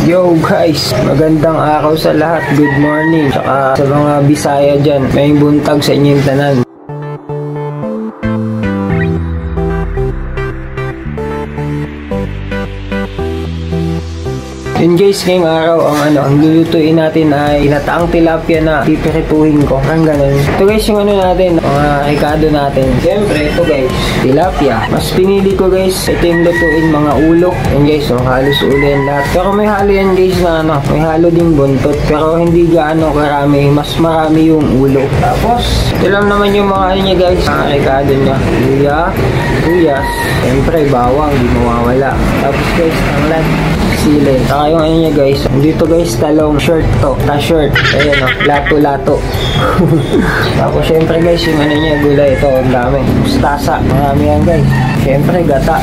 Yo guys, magandang araw sa lahat. Good morning. Tsaka sa mga Bisaya dyan, may buntag sa inyong tanan. Yun guys, ngayong araw ang lulutuin natin ay inataang tilapia na pipirituhin ko. Ang ganun. Ito guys yung natin, mga ricado natin. Siyempre, ito guys, tilapia. Mas pinili ko guys, ito yung lutuin mga ulo. Yan guys, halos ulo yan lahat. Pero may halo yan guys na may halo ding buntot. Pero hindi gaano karami, mas marami yung ulo. Tapos, ito lang naman yung mga niya guys, mga ricado niya. Luya, tuyas, siyempre bawang, di mawawala. Tapos guys, ang lahat. Sili. Saka yung niya guys. Dito guys, talong shirt to. Ta-shirt. Ayan lato-lato. Tapos syempre guys, yung niya gulay ito. Ang dami. Mustasa. Marami yan guys. Syempre gata.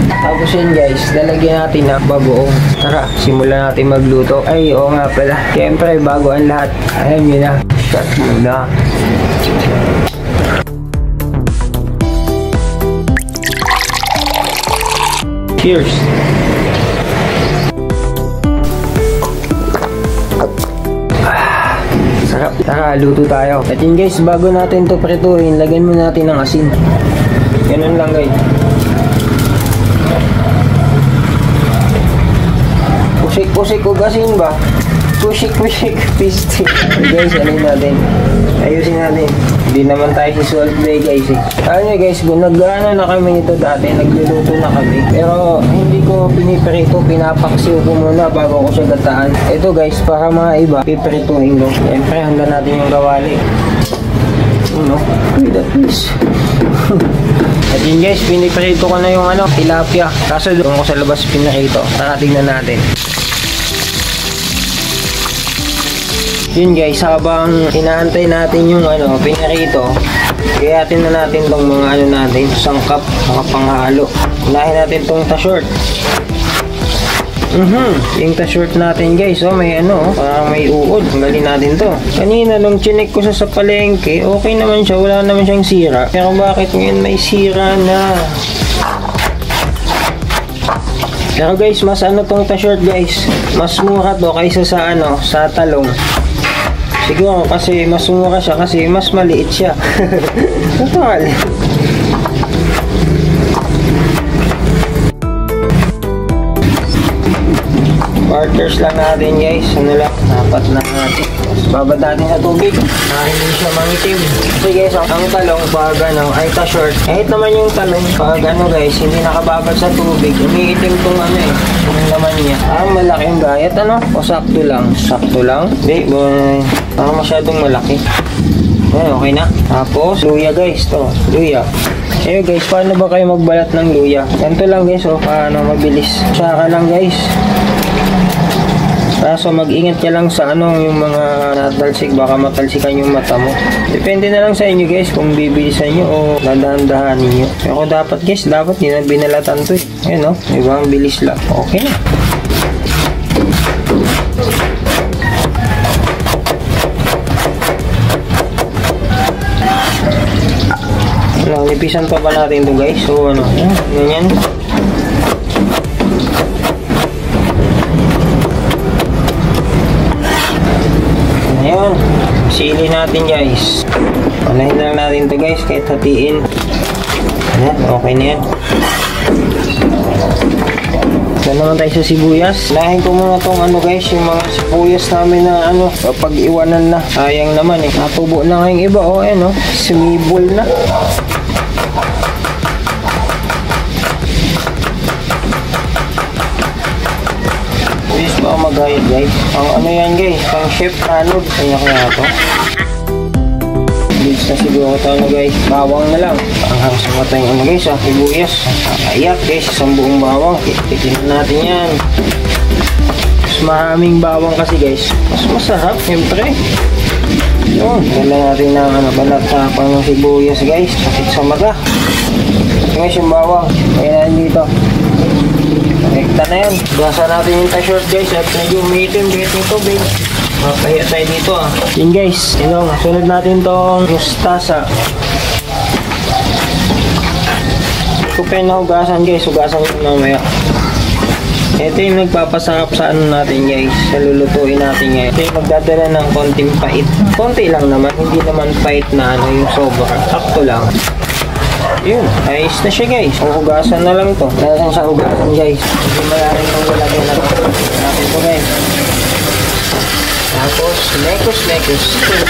Tapos yun guys, lalagyan natin ng bagoong. Tara, simulan natin magluto. Ay, oo nga pala. Syempre, bago ang lahat. Ayan yun na. Shot muna. Cheers! Sarap. Tara, luto tayo. At yun guys, bago natin to prituhin, lagyan mo natin ng asin. Ganun lang guys. Pusik-pusik o asin ba? Pusik-pusik. Pistik. Guys, alin natin. Ayusin natin. Hindi naman tayo si Salt Bay guys eh. Ano guys, nag-ano na kami nito dati. Nagluluto na kami. Pero hindi ko piniprito. Pinapaksiw ko muna bago ko siya gataan. Ito guys, para mga iba, piprituhin ko. Siyempre, handa natin yung gawali. Ano? Wait that please. At yun guys, piniprito ko na yung tilapia. Kaso doon ko sa labas pinarito. Tara, tignan natin. Yun guys, habang inaantay natin yung pinarito, gayatin na natin tong mga natin, sangkap, mga panghalo. Unahin natin tong ta-short. Yung ta-short natin guys, may parang may uod. Tanggalin natin to. Kanina nung chinek ko sa palengke, okay naman siya, wala naman siyang sira. Pero bakit ngayon may sira na? Pero guys, mas tong ta-short guys, mas mura to kaysa sa sa talong. Siguro kasi mas mura siya kasi mas maliit siya. Total. Quarters lang natin guys. Apat na natin. Babad natin sa tubig. Hindi siya mangitim. So guys, ang talong pag ta-short. Kahit naman yung talong pag guys, hindi nakababad sa tubig. Umiitim tong yung laman niya. Malaking gayat o sakto lang? Sakto lang? Hindi, parang masyadong malaki. Ayan, okay na. Tapos, luya guys, to. Luya. Guys, paano ba kayo magbalat ng luya? Ganito lang guys, paano mabilis. Saka lang guys. Kaso mag-ingat ka lang sa yung mga natalsik, baka matalsikan yung mata mo. Depende na lang sa inyo guys kung bibilisan nyo o dadahan-dahanin nyo. Pero dapat guys, dapat hindi na binalatan to eh. Ayan diba, ang bilis lang. Okay na. Nipisan pa ba natin to guys? So ganyan. Ayan, sili natin guys. Panahin lang natin to guys, kahit hatiin. Ayan, okay na yan. Yan naman tayo sa sibuyas. Lahin ko muna tong guys, yung mga sibuyas namin na kapag iwanan na. Sayang naman eh. Natubo na ngayong iba sumibol na. Baka mag-hide guys. Ang yan guys, pang chef tanod. Kaya to. Bilis na siguro ito guys. Bawang na lang. Ang sa mata yung guys sibuyas. Ayak guys, isang buong bawang. Titignan natin yan. Mas maraming bawang kasi guys. Mas masarap, siyempre. Yun, dala natin ng banatapang ng sibuyas guys. Sakit sa mata. Guys, yung bawang. Kaya na dito. Connecta na yan. Gasa natin yung ta-short guys at medyo umiitim dito yung tubig. Mapahiya tayo dito Yun guys, sunod natin tong mustasa. Kung pinahugasan guys, hugasan ko mamaya. Ito yung nagpapasarap sa ano natin guys, sa lulutuin natin ngayon. Ito yung magdadala ng konting pait. Konti lang naman, hindi naman pait na ano yung sobra. Sakto lang. Yun, ayos na siya guys. Hugasan na lang to. Dahil sa hugasan guys. Hindi maraming nang lalagyan na natin to guys. Tapos, mekos.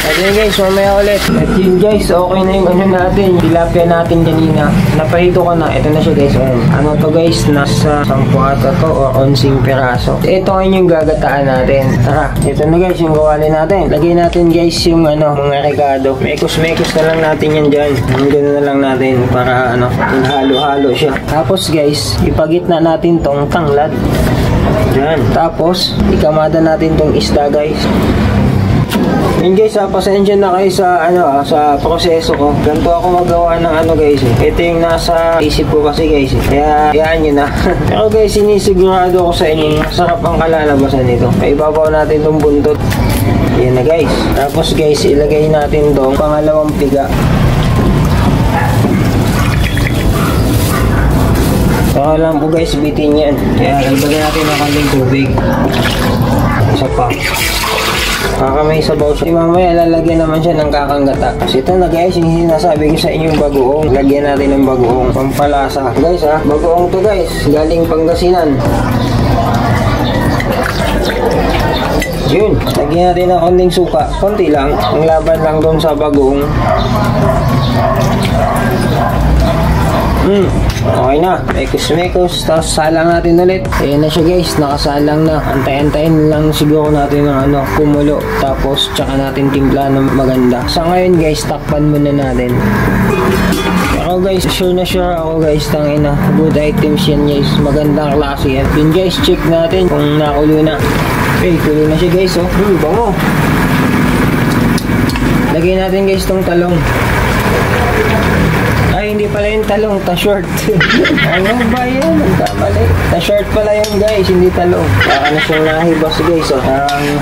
At yun guys, mamaya ulit. At yun guys, okay na yung ano natin. Tilapia natin kanina. Napahito ko na. Ito na siya guys. Ano to guys, nasa 10 ata to o 11 piraso. Ito ngayon yung gagataan natin. Tara, ito na guys yung kawali natin. Lagay natin guys yung ano, mga regado. Mekos na lang natin yan dyan. Gano'n na lang natin para ano, halo-halo siya. Tapos guys, ipagitna natin tong tanglad. Yan. Tapos, ikamada natin tong isda guys. Yun guys, pasensya na kayo sa ano sa proseso ko. Ganito ako magawa ng ano guys. Ito yung nasa isip ko kasi guys. Kaya yan yun na. Pero guys, sinisigurado ko sa inyo, masarap ang kalalabasan nito. Ibabaw natin tong buntot. Yan na guys. Tapos guys, ilagay natin tong pangalawang piga. Saka lang po guys, bitin yan. Kaya lagyan natin ng kaming tubig. Isa pa. May sabaw siya. Mamaya lalagyan naman siya ng kakanggata. Kasi ito na guys, yung sinasabi ko sa inyo yung bagoong. Lagyan natin ng bagoong. Pampalasa. Guys bagoong to guys. Galing Pangasinan. Yun. Lagyan natin ng konting suka. Konti lang. Ang laban lang doon sa bagoong. Okay na, mekos. Tapos salang natin ulit. Ayan na siya guys, nakasalang na. Antayin lang siguro natin ng ano, kumulo. Tapos tsaka natin timpla ng maganda. Sa ngayon guys, takpan muna natin. Ako guys, sure ako guys, tangina. Good items yan guys, magandang klase yan. Yun guys, check natin kung nakulo na. Okay, kulo na siya guys, oh. Bango. Lagay natin guys tong talong. Ay, hindi pala yung talong, ta-short. Ano ba yan? Nagkamali. Ta-short pala yun guys, hindi talong. Baka na siyang nahibas guys, oh.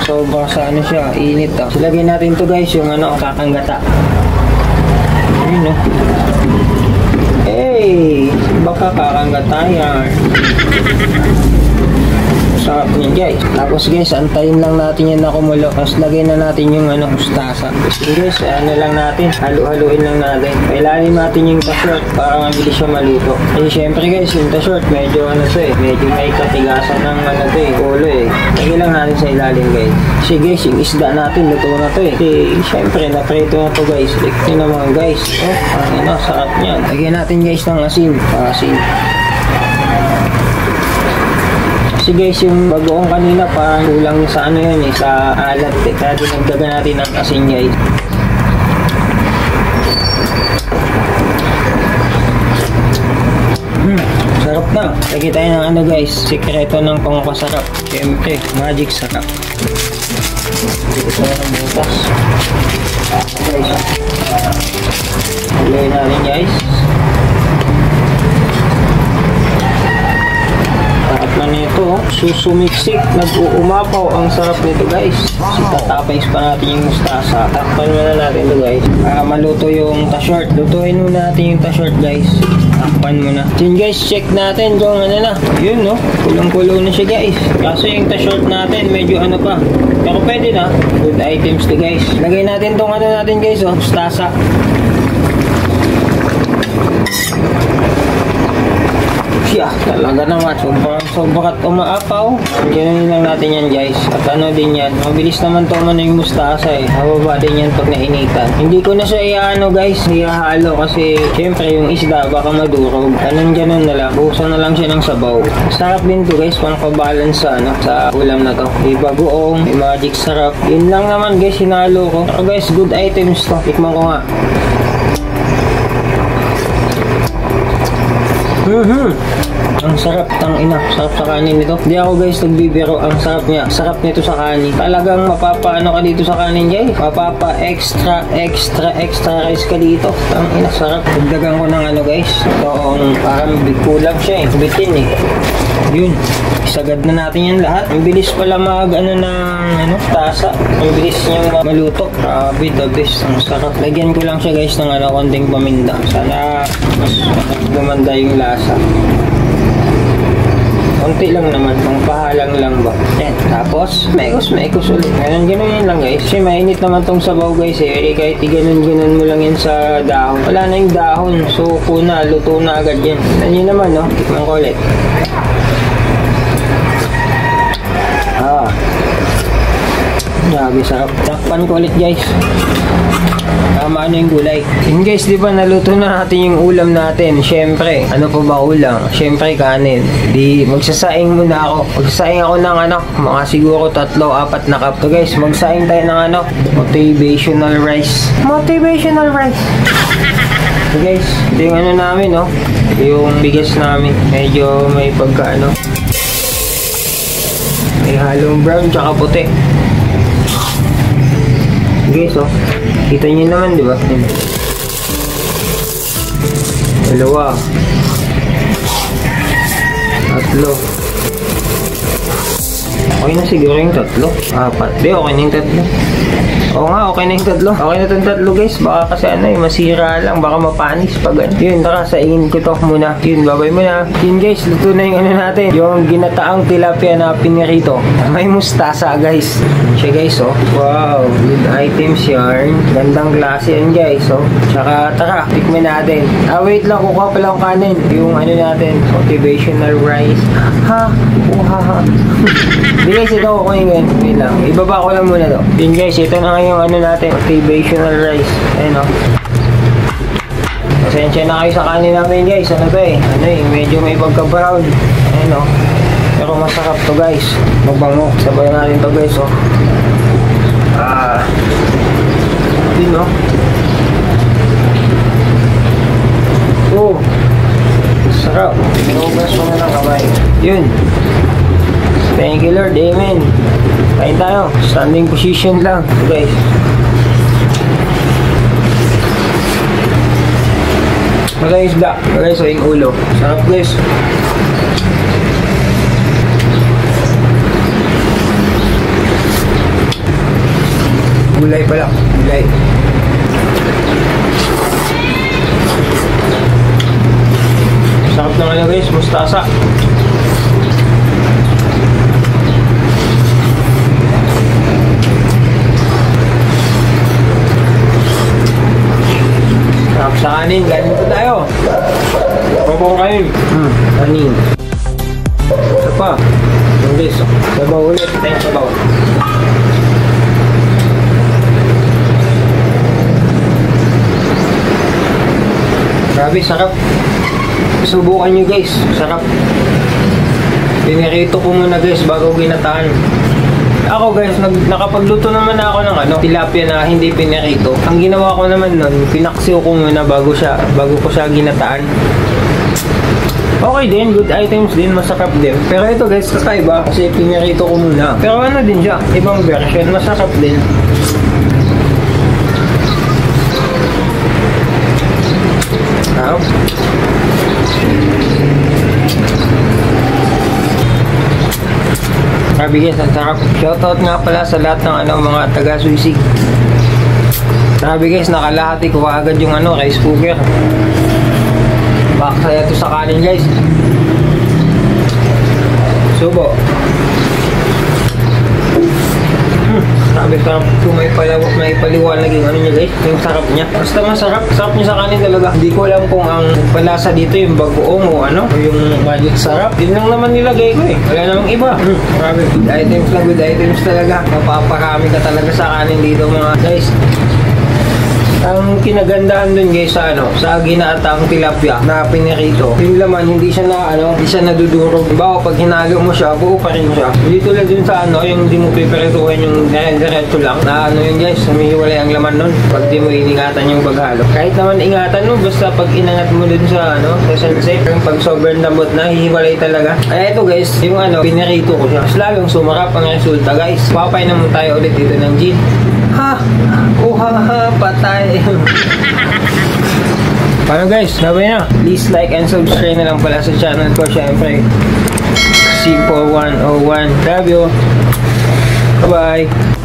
Sobra sa ano siya, init, oh. Silagay natin to guys, yung ano, kakanggata. Ayun, oh. Hey! Baka kakanggata yan. Sarap niya guys. Tapos guys, antayin lang natin yan na kumulo. Tapos lagay na natin yung ano, mustasa. So guys, ano lang natin, halu-haluin lang natin. Pailalim natin yung ta-short para mabilis siya maluto. Kasi syempre guys, yung ta-short medyo ano to eh, medyo may katigasan ng ano to eh, ulo eh. Lagay lang natin sa ilalim guys. Kasi guys, yung isda natin luto na to eh. Kasi syempre naprito na to guys. Ito naman guys. Oh, ano, sarap niyan. Lagyan natin guys ng asin. Asin. Kasi guys, yung bagoong kanina parang kulang sa ano yun eh, sa alat eh. Kaya dinagdagan natin ang asin guys. Sarap na. Lagi tayo ng ano guys, sikreto ng pangkasarap. Siyempre, magic sarap. Dito tayo ng butas. Guys, ilay natin guys. Sarap na nito, susumiksik, nag-uumapaw, ang sarap nito guys. Tatapais pa natin yung mustasa. Takpan muna natin ito guys para maluto yung ta-short. Lutuin muna natin yung ta-short guys. Takpan muna. Yun guys, check natin kung ano na. Yun no, kulong-kulo na siya guys. Kaso yung ta-short natin medyo ano pa, pero pwede na. Good items to guys. Lagay natin tong ano natin guys, oh, mustasa. Yeah, talaga naman. Sobrang umaapaw. Ganun lang natin yan guys. At ano din yan, mabilis naman to man yung mustasa eh. Hababa din yan pag nainitan. Hindi ko na siya iaano guys, ihahalo kasi syempre yung isda baka madurog. Ganun na lang. Buhusan na lang siya ng sabaw. Sarap din to guys, pang pabalance sa ano, sa ulam na to. May bagoong, may magic sarap. Yun lang naman guys, hinalo ko. Pero guys, good items to. Tikman ko nga. Ang sarap, tangina. Sarap sa kanin nito. Hindi ako guys nagbibiro. Ang sarap niya. Sarap nito sa kanin. Talagang mapapaano ka dito sa kanin guys. Mapapa extra rice ka dito. Tangina, sarap. Dagdagan ko ng ano guys. Ito parang kulang siya eh. Bitin eh. Yun. Isagad na natin yan lahat. Ang bilis pala mag ano ng ano, tasa. Ang bilis niyang maluto. Grabe, the best. Ang sarap. Lagyan ko lang siya guys ng ano, konting paminda. Sana mas gumanda yung lasa. Konti lang naman, pang pahalang lang ba. Yan, tapos maikos ulit. Ganun yun lang guys. Kasi mainit naman tong sabaw guys eh. Kahit ganun mo lang yan sa dahon. Wala na yung dahon. So, luto na agad yan. Yan naman no, tikman ko ulit. Grabe, sarap. Takpan ko ulit guys. Tama na yung gulay. Yun guys, di ba naluto na natin yung ulam natin? Siyempre, ano pa ba ulam? Siyempre kanin. Di, magsasaing muna ako. Magsasaing ako ng mga siguro 3-4 na cup. So guys, magsaing tayo ng motivational rice. Motivational rice. So guys, ito yung namin no. Ito yung bigas namin. Medyo may pagka may halong brown tsaka puti. Guys, kita nyo naman, di ba? Dalawa. Tatlo. Okay na siguro yung 3. 4. Di, okay na yung 3. Oo nga, okay na yung 3. Okay na itong 3 guys. Baka kasi masira lang. Baka mapanis pag yun, tara, saingin ko to muna. Yun, babay muna. Yun guys, luto na yung natin. Yung ginataang tilapia na pinirito. May mustasa guys. Siya guys, wow, good items yan. Gandang klase yan guys, Tsaka, tara, tikman natin. Wait lang, kukuha pala ang kanin. Yung natin, motivational rice. Di guys, ito ko yun. Wait lang, ibaba ko lang muna to. Yun guys, ito na yung natin, motivational rice. Ayun pasensya na kayo sa kanin namin guys. Medyo may pagka-brown. Ayun pero masarap to guys. Magbango. Sabay natin to guys yun sarap. Pinugas mo na ng kamay. Yun. Thank you Lord. Amen. Kain tayo. Standing position lang guys. Magay isda. Magay sa yung ulo. Sarap guys. Gulay pala. Gulay. Sarap na guys. Mustasa. Sa kanin, ganin po tayo. Pupong kanin. Kanin. Isa pa. Yung guys, sabaw ulit. Tayong sabaw. Grabe, sarap. Subukan nyo guys. Sarap. Pinirito ko muna guys bago ginataan. Ako guys, nakapagluto naman ako ng tilapia na hindi pinirito. Ang ginawa ko naman nun, pinaksiw ko muna bago ko siya ginataan. Okay din, good items din, masarap din. Pero ito guys, kakaiba kasi pinirito ko muna. Pero din siya, ibang version, masarap din. Grabe guys, ang sarap. Shoutout nga pala sa lahat ng mga taga-Suisig. Grabe guys, nakalahati ko agad yung rice cooker. Bakasaya to sa kanin guys. Subo. Sabi sarap kung may paliwanag yung niya guys, yung sarap niya. Basta masarap, sarap niya sa kanin talaga. Hindi ko alam kung ang palasa dito yung bagoong o o yung magic sarap. Yun lang naman nilagay ko wala namang iba. Grabe, good items talaga. Mapaparami ka talaga sa kanin dito mga guys. Ang kinagandahan dun guys sa ginataang tilapia na pinirito, yung laman hindi siya nadudurog. Bago pag hinalo mo siya, buo pa rin siya. Dito lang dun sa yung hindi mo pipirituhin yung diretso lang na yun guys, humihiwalay ang laman nun pag di mo iningatan yung paghalo. Kahit naman ingatan mo, basta pag inangat mo dun sa sa sunset, yung pag sobrang lambot na, hihiwalay talaga. Kaya ito guys, yung pinirito ko siya. Mas lalong sumarap ang resulta guys. Papay naman tayo ulit dito ng gin. Patay. Paano guys? Gabay na. Please like and subscribe na lang pala sa channel ko. Syempre, Simple 101. Love you. Bye-bye.